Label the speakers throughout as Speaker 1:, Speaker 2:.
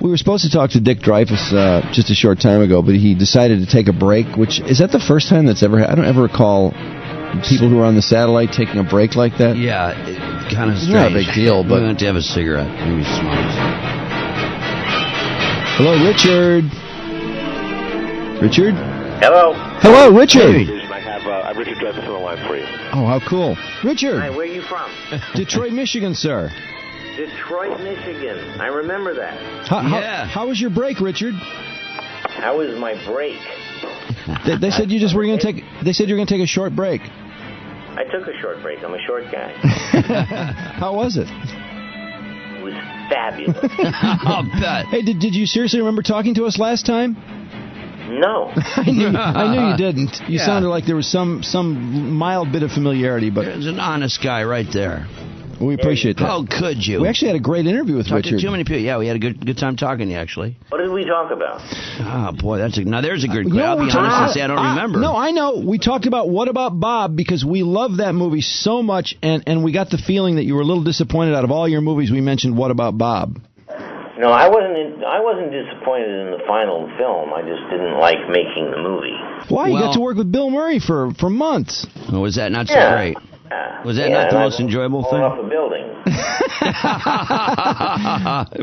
Speaker 1: We were supposed to talk to Dick Dreyfuss just a short time ago, but he decided to take a break, which, is that the first time that's ever I don't ever recall people who are on the satellite taking a break like that.
Speaker 2: Yeah, kind of strange.
Speaker 1: It's not a big deal, but...
Speaker 2: We went to have a cigarette. Maybe smokes.
Speaker 1: Hello, Richard. Richard?
Speaker 3: Hello.
Speaker 1: Hello, Richard.
Speaker 3: I have Richard Dreyfuss on the line for you.
Speaker 1: Oh, how cool. Richard.
Speaker 3: Hi, where are you from?
Speaker 1: Detroit, Michigan, sir.
Speaker 3: Detroit, Michigan. I remember that.
Speaker 1: How was your break, Richard?
Speaker 3: How was my break?
Speaker 1: They said you just were going to take. They said you were going to take a short break.
Speaker 3: I took a short break. I'm a short guy.
Speaker 1: How was it?
Speaker 3: It was fabulous.
Speaker 2: I'll bet.
Speaker 1: Hey, did you seriously remember talking to us last time?
Speaker 3: No.
Speaker 1: I knew you didn't. You sounded like there was some mild bit of familiarity, but
Speaker 2: There's an honest guy right there.
Speaker 1: we appreciate that.
Speaker 2: How could you?
Speaker 1: We actually had a great interview with
Speaker 2: Talked to
Speaker 1: Richard.
Speaker 2: too many people. Yeah, we had a good time talking to you, actually.
Speaker 3: What did we talk about?
Speaker 2: Oh, boy, now there's a good
Speaker 1: You know,
Speaker 2: I'll be
Speaker 1: we
Speaker 2: honest
Speaker 1: talked-
Speaker 2: and say I don't remember.
Speaker 1: No, I know. We talked about What About Bob, because we love that movie so much, and we got the feeling that you were a little disappointed out of all your movies we mentioned What About Bob.
Speaker 3: No, I wasn't disappointed in the final film. I just didn't like making the movie.
Speaker 1: Why? You
Speaker 2: Well-
Speaker 1: got to work with Bill Murray for months.
Speaker 2: Oh, was that not so
Speaker 3: Yeah.
Speaker 2: great? Was that not the most enjoyable thing?
Speaker 3: Off a building.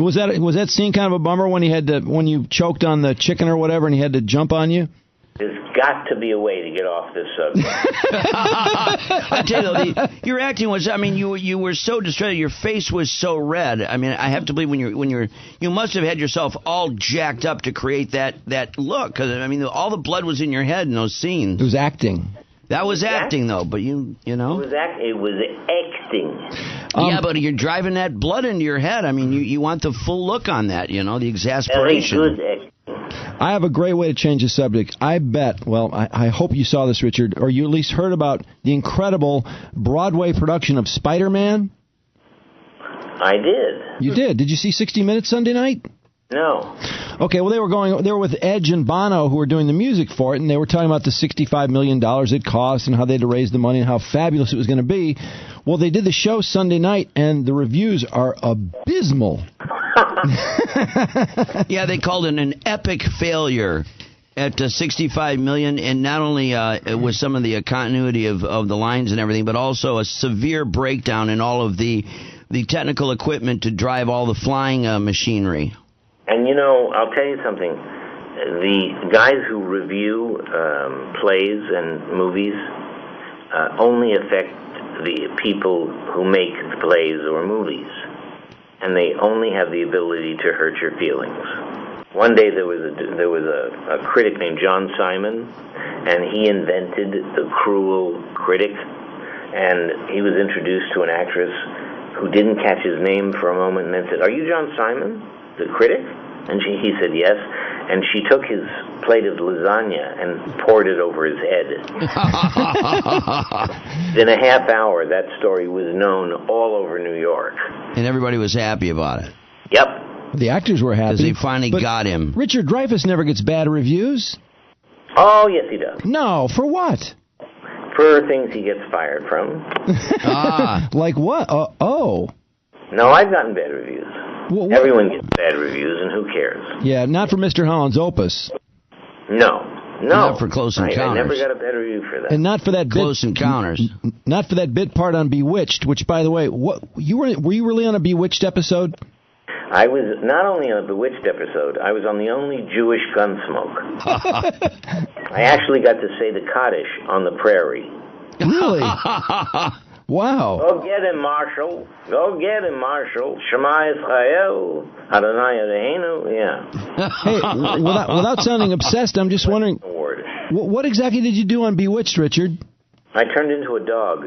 Speaker 1: Was that scene kind of a bummer when when you choked on the chicken or whatever and he had to jump on you?
Speaker 3: There's got to be a way to get off this subject.
Speaker 2: I tell you, your acting was. I mean, you were so distracted. Your face was so red. I mean, I have to believe you must have had yourself all jacked up to create that look. Because I mean, all the blood was in your head in those scenes.
Speaker 1: It was acting.
Speaker 2: That was acting, though. But you know.
Speaker 3: It was acting.
Speaker 2: Yeah, but you're driving that blood into your head. I mean, you want the full look on that. You know, the
Speaker 3: Very
Speaker 2: exasperation.
Speaker 3: good acting.
Speaker 1: I have a great way to change the subject. I bet, well, I hope you saw this, Richard, or you at least heard about the incredible Broadway production of Spider-Man.
Speaker 3: I did.
Speaker 1: You did. Did you see 60 Minutes Sunday night?
Speaker 3: No.
Speaker 1: Okay, well, they were with Edge and Bono, who were doing the music for it, and they were talking about the $65 million it cost and how they had to raise the money and how fabulous it was going to be. Well, they did the show Sunday night, and the reviews are abysmal.
Speaker 2: Yeah, they called it an epic failure at $65 million, and not only with some of the continuity of the lines and everything, but also a severe breakdown in all of the technical equipment to drive all the flying machinery.
Speaker 3: And, you know, I'll tell you something. The guys who review plays and movies only affect the people who make the plays or movies. And they only have the ability to hurt your feelings. One day there was a critic named John Simon, and he invented the cruel critic. And he was introduced to an actress who didn't catch his name for a moment and then said, "Are you John Simon, the critic?" And he said yes, and she took his plate of lasagna and poured it over his head. In a half hour, that story was known all over New York.
Speaker 2: And everybody was happy about it.
Speaker 3: Yep.
Speaker 1: The actors were happy.
Speaker 2: Because they finally
Speaker 1: but
Speaker 2: got him.
Speaker 1: Richard Dreyfuss never gets bad reviews.
Speaker 3: Oh, yes, he does.
Speaker 1: No, for what?
Speaker 3: For things he gets fired from.
Speaker 1: Like what? Oh.
Speaker 3: No, I've gotten bad reviews.
Speaker 1: What?
Speaker 3: Everyone gets bad reviews, and who cares?
Speaker 1: Yeah, not for Mr. Holland's Opus.
Speaker 3: No.
Speaker 2: Not for Close
Speaker 3: I
Speaker 2: Encounters.
Speaker 3: never got a bad review for that.
Speaker 1: And not for that
Speaker 2: Close
Speaker 1: bit,
Speaker 2: Encounters.
Speaker 1: Not for that bit part on Bewitched, which, by the way, were you really on a Bewitched episode?
Speaker 3: I was not only on a Bewitched episode, I was on the only Jewish Gunsmoke. I actually got to say the Kaddish on the prairie.
Speaker 1: Really? Wow.
Speaker 3: Go get him, Marshal. Go get him, Marshal. Shema Yisrael. Adonai Eloheinu. Yeah.
Speaker 1: Hey, without sounding obsessed, I'm just wondering, what exactly did you do on Bewitched, Richard?
Speaker 3: I turned into a dog.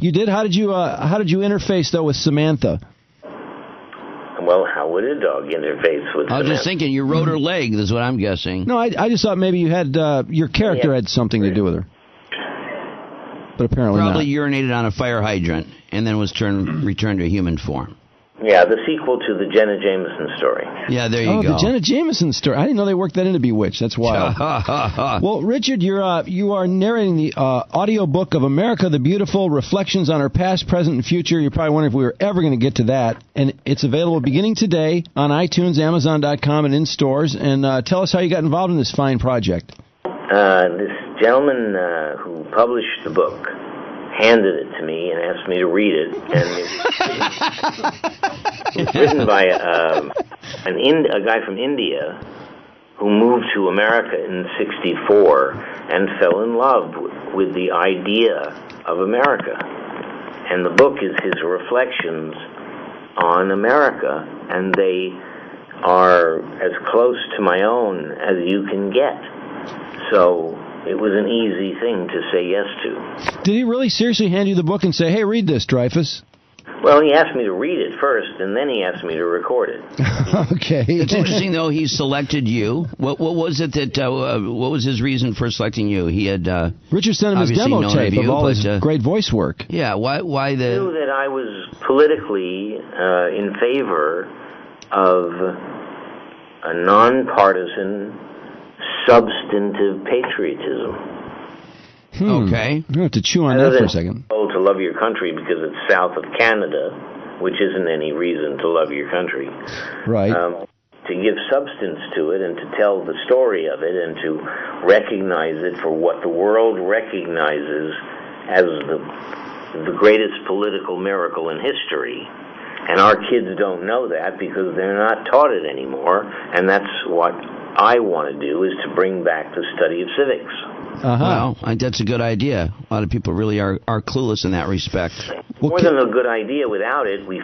Speaker 1: You did? How did you interface, though, with Samantha?
Speaker 3: Well, how would a dog interface with
Speaker 2: I was
Speaker 3: Samantha?
Speaker 2: just thinking, you rode her leg, is what I'm guessing.
Speaker 1: No, I just thought maybe you had, your character had something to do with her. But apparently
Speaker 2: Probably
Speaker 1: not.
Speaker 2: urinated on a fire hydrant and then was returned to human form.
Speaker 3: Yeah, Yeah, the sequel to the Jenna Jameson story.
Speaker 2: Yeah, there you go.
Speaker 1: Oh, the Jenna Jameson story. I didn't know they worked that into Bewitched. That's wild. Well, Richard, you are narrating the audiobook of America the Beautiful, Reflections on Her Past, Present, and Future. You're probably wondering if we were ever going to get to that. And it's available beginning today on iTunes, Amazon.com, and in stores. And tell us how you got involved in this fine project.
Speaker 3: This gentleman who published the book handed it to me and asked me to read it. And it was written by a guy from India who moved to America in '64 and fell in love with the idea of America. And the book is his reflections on America, and they are as close to my own as you can get. So it was an easy thing to say yes to.
Speaker 1: Did he really seriously hand you the book and say, hey, read this, Dreyfuss?
Speaker 3: Well, he asked me to read it first, and then he asked me to record it.
Speaker 1: Okay.
Speaker 2: It's interesting, though, he selected you. What was it that, what was his reason for selecting you? He had,
Speaker 1: Richard sent him his demo tape of all his great voice work.
Speaker 2: Yeah, why the...
Speaker 3: I knew that I was politically in favor of a nonpartisan, substantive patriotism.
Speaker 2: Okay.
Speaker 1: I'm going to have to chew on that for a second.
Speaker 3: Told to love your country because it's south of Canada, which isn't any reason to love your country.
Speaker 1: Right.
Speaker 3: To give substance to it and to tell the story of it and to recognize it for what the world recognizes as the greatest political miracle in history. And our kids don't know that because they're not taught it anymore, and that's what I want to do, is to bring back the study of civics.
Speaker 2: Well, that's a good idea. A lot of people really are clueless in that respect.
Speaker 3: More than a good idea. Without it, we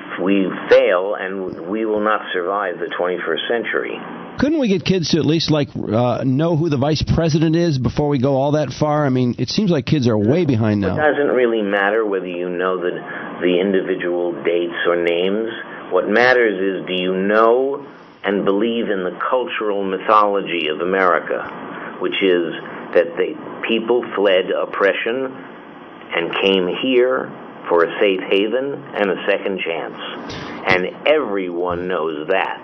Speaker 3: fail, and we will not survive the 21st century.
Speaker 1: Couldn't we get kids to at least know who the vice president is before we go all that far? I mean, it seems like kids are way behind now.
Speaker 3: It doesn't really matter whether you know the individual dates or names. What matters is, do you know and believe in the cultural mythology of America, which is that people fled oppression and came here for a safe haven and a second chance. And everyone knows that.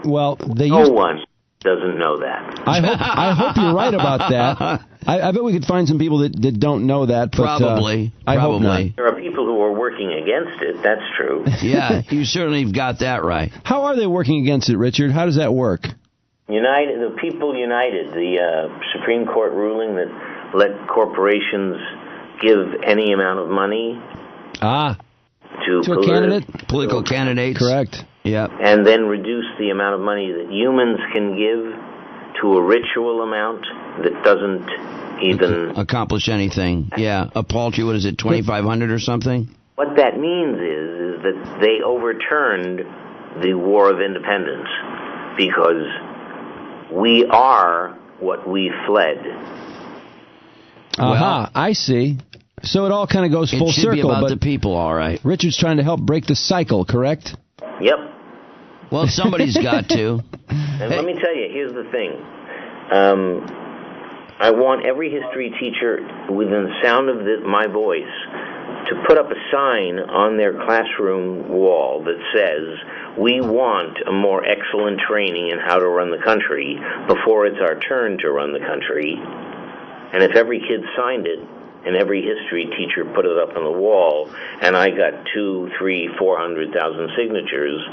Speaker 1: Well,
Speaker 3: no one doesn't know that.
Speaker 1: I hope you're right about that. I bet we could find some people that don't know that. But,
Speaker 2: Probably.
Speaker 1: I hope not.
Speaker 3: There are people who are working against it. That's true.
Speaker 2: Yeah, you certainly have got that right.
Speaker 1: How are they working against it, Richard? How does that work?
Speaker 3: The People United, the Supreme Court ruling that let corporations give any amount of money to
Speaker 1: a candidate?
Speaker 2: Political candidates.
Speaker 1: Correct.
Speaker 2: Yeah.
Speaker 3: And then reduce the amount of money that humans can give to a ritual amount that doesn't even
Speaker 2: accomplish anything. Yeah, a paltry, what is it, 2,500 or something?
Speaker 3: What that means is that they overturned the War of Independence because we are what we fled.
Speaker 1: I see. So it all kind of goes full circle.
Speaker 2: It should be about the people, all right.
Speaker 1: Richard's trying to help break the cycle, correct?
Speaker 3: Yep.
Speaker 2: Well, somebody's got to.
Speaker 3: And let me tell you, here's the thing. I want every history teacher within the sound of my voice to put up a sign on their classroom wall that says, we want a more excellent training in how to run the country before it's our turn to run the country. And if every kid signed it, and every history teacher put it up on the wall, and I got 200,000, 300,000, 400,000 signatures,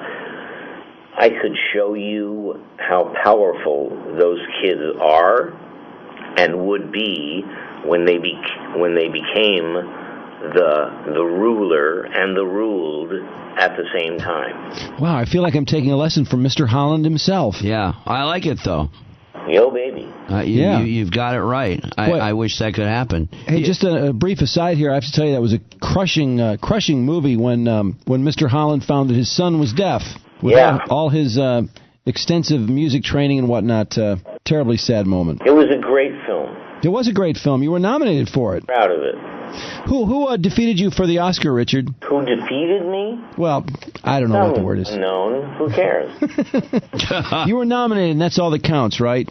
Speaker 3: I could show you how powerful those kids are and would be when they became the ruler and the ruled at the same time.
Speaker 1: Wow, I feel like I'm taking a lesson from Mr. Holland himself.
Speaker 2: Yeah, I like it, though.
Speaker 3: Yo, baby.
Speaker 2: You've got it right. I wish that could happen.
Speaker 1: Hey, just a brief aside here. I have to tell you that was a crushing movie when Mr. Holland found that his son was deaf. With all his extensive music training and whatnot. Terribly sad moment.
Speaker 3: It was a great film.
Speaker 1: It was a great film. You were nominated for it.
Speaker 3: Proud of it.
Speaker 1: Who defeated you for the Oscar, Richard?
Speaker 3: Who defeated me?
Speaker 1: Well, I don't know what the word is.
Speaker 3: Unknown. Who cares?
Speaker 1: You were nominated, and that's all that counts, right?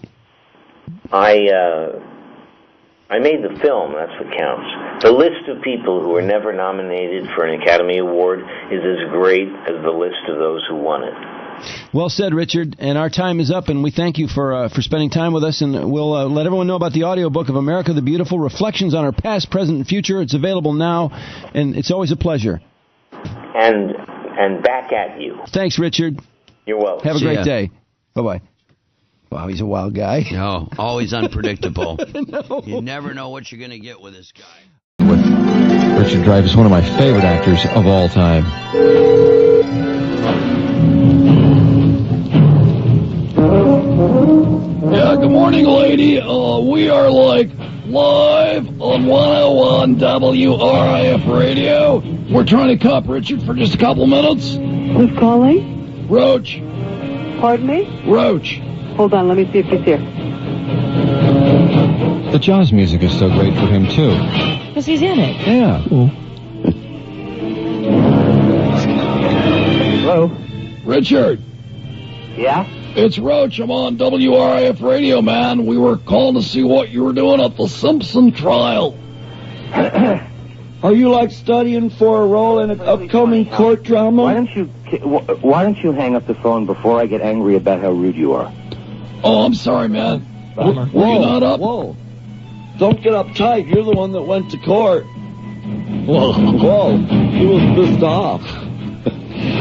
Speaker 3: I I made the film, that's what counts. The list of people who were never nominated for an Academy Award is as great as the list of those who won it.
Speaker 1: Well said, Richard. And our time is up, and we thank you for spending time with us. And we'll let everyone know about the audiobook of America the Beautiful, Reflections on Our Past, Present, and Future. It's available now, and it's always a pleasure.
Speaker 3: And back at you.
Speaker 1: Thanks, Richard.
Speaker 3: You're welcome.
Speaker 1: Have a great day. Bye-bye. Wow, he's a wild guy.
Speaker 2: No, always unpredictable.
Speaker 1: No.
Speaker 2: You never know what you're going to get with this guy.
Speaker 4: With Richard Dreyfuss, one of my favorite actors of all time.
Speaker 5: Yeah, good morning, lady. We are live on 101 WRIF Radio. We're trying to cup Richard for just a couple minutes.
Speaker 6: Who's calling?
Speaker 5: Roach.
Speaker 6: Pardon me?
Speaker 5: Roach.
Speaker 6: Hold on, let me see if he's here.
Speaker 4: The Jaws music is so great for him, too.
Speaker 7: Because he's in it.
Speaker 4: Yeah.
Speaker 6: Hello?
Speaker 5: Richard.
Speaker 6: Yeah?
Speaker 5: It's Roach. I'm on WRIF Radio, man. We were calling to see what you were doing at the Simpson trial.
Speaker 8: Are you like studying for a role in an upcoming court drama?
Speaker 9: Why don't you hang up the phone before I get angry about how rude you are?
Speaker 5: Oh, I'm sorry, man. Were you not up?
Speaker 8: Whoa. Don't get uptight. You're the one that went to court.
Speaker 5: Whoa.
Speaker 8: Whoa. He was pissed off.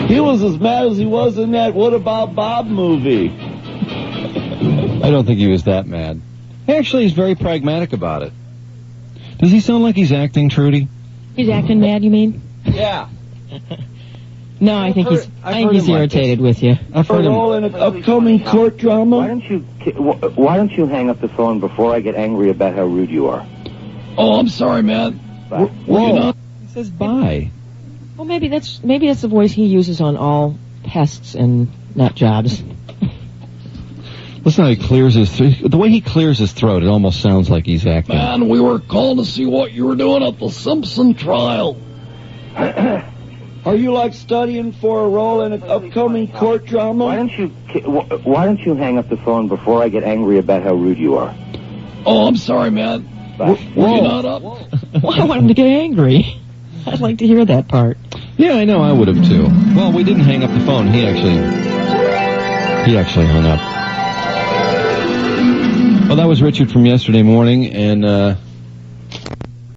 Speaker 8: He was as mad as he was in that What About Bob movie.
Speaker 4: I don't think he was that mad. Actually, he's very pragmatic about it. Does he sound like he's acting, Trudy?
Speaker 7: He's acting mad, you mean?
Speaker 8: Yeah.
Speaker 7: No, I think he's irritated with you.
Speaker 4: I've
Speaker 8: For a
Speaker 4: heard him.
Speaker 8: role in an upcoming court drama?
Speaker 9: Why don't you hang up the phone before I get angry about how rude you are?
Speaker 5: Oh, I'm sorry, man.
Speaker 9: Bye.
Speaker 5: Were you not?
Speaker 4: He says bye.
Speaker 7: Well, maybe that's the voice he uses on all pests and nut jobs.
Speaker 4: Listen how he clears his throat. The way he clears his throat, it almost sounds like he's acting.
Speaker 5: Man, we were calling to see what you were doing at the Simpson trial.
Speaker 8: Are you like studying for a role in an upcoming court drama?
Speaker 9: Why don't you hang up the phone before I get angry about how rude you are?
Speaker 5: Oh, I'm sorry, man.
Speaker 9: Bye.
Speaker 5: Were you not up?
Speaker 7: Well, I want him to get angry. I'd like to hear that part.
Speaker 4: Yeah, I know, I would have too. Well, we didn't hang up the phone. He actually hung up. Well, that was Richard from yesterday morning, and